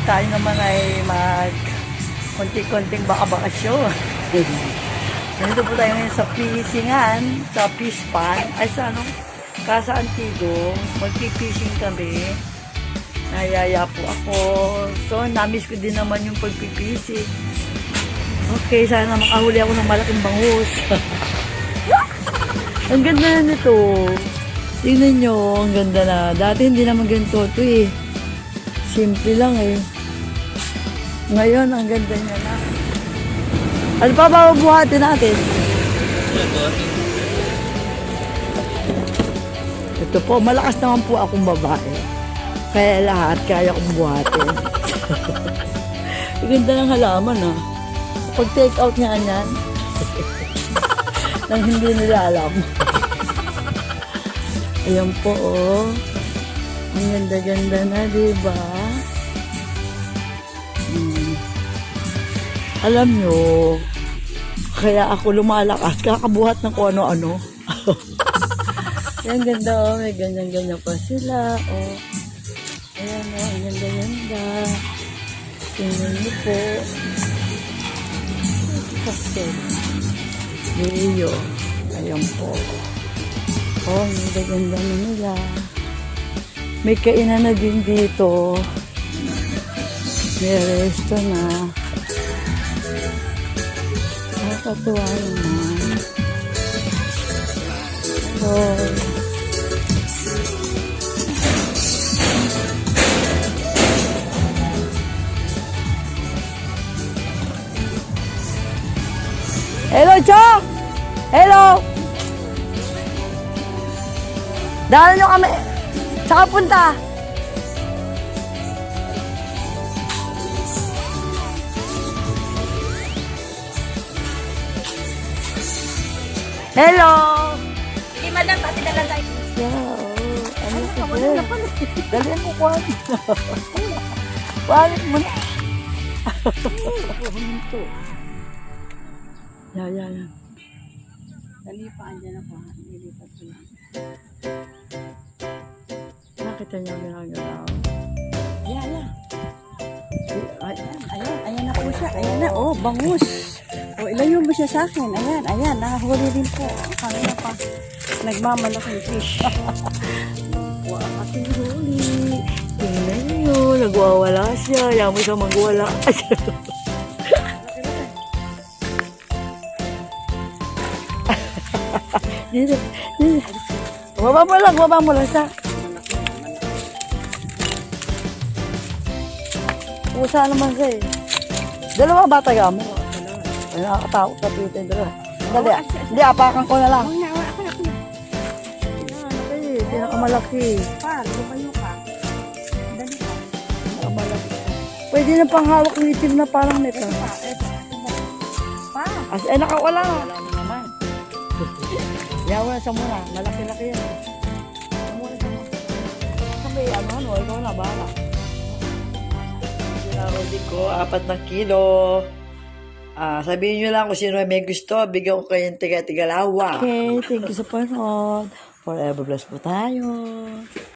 tayo naman ay konti-konting baka-bakasyon. Nandito po tayo ngayon sa fishing-an, sa fish pond, ay sa Casa Antigo. Magpipishing kami. Nayaya po ako. So, namiss ko din naman yung pagpipishing. Okay, sana makahuli ako ng malaking bangus. Ang ganda na nito. Tingnan nyo, ang ganda na. Dati hindi naman ganito ito eh. Simple lang eh. Ngayon, ang ganda niya na. Ano pa ba buhatin natin? Ito po, malakas naman po akong babae. Kaya lahat, kaya kong buhatin. Ang ganda ng halaman ah. Pag take out niya yan, nang hindi nila alam. Ayan po oh. Ang ganda-ganda na, diba? Alam nyo, kaya ako lumalakas, kakabuhat ng kung ano-ano. Ayan, ganda oh, may ganyan-ganyan pa sila oh. Ayan oh, ang ganda-ganda. Tingnan nyo po. Pastel. Leo. Ayan po. Oh, ang ganda-ganda na nila. May kainan na din dito. May resto na. Nakakatuwa naman. Oh. Hello, Chok! Hello! Dahil nyo kami. Saan punta? Hello! Hindi, madam, pati na lang tayo. Yeah, ano ka ba? Dalihan ko kwan. Bakit mo na? Yeah. Nalipaan dyan ako. Nilipat ko lang. Nakita niyo ang ginagalaw? Yan. Ay, Ayan na po siya. Ayan na. Oh, bangus. Oh, ilayo mo siya sa akin. Ayan. Nakahuli din po. Kanina pa. Nagmamalaking fish. aking huli. Tingnan niyo, nagwawala siya. Ayaw mo siya magwala. Dito. Baba mo lang siya. Pusa naman siya eh. Dalawa ba taga mo? Ay, nakakatakot sa pito yung dalawa. Dali, hindi, apakan ko na lang. Ako na. Ay, pinakamalaki. Lumayo ka. Dali pa. Pinakamalaki. Pwede na panghawak ng itim na parang nito. Ito. Pa. Ay, nakawala. Wala na naman. Yawa sa muna. Malaki-laki yan. Sa muna. Sabi, ikaw na, bahala. Sinarodi ko, 4 na kilo. Sabihin nyo lang kung sino may gusto. Bigyan ko kayong tiga-tigalawa. Okay, thank you sa panood. Forever blessed po tayo.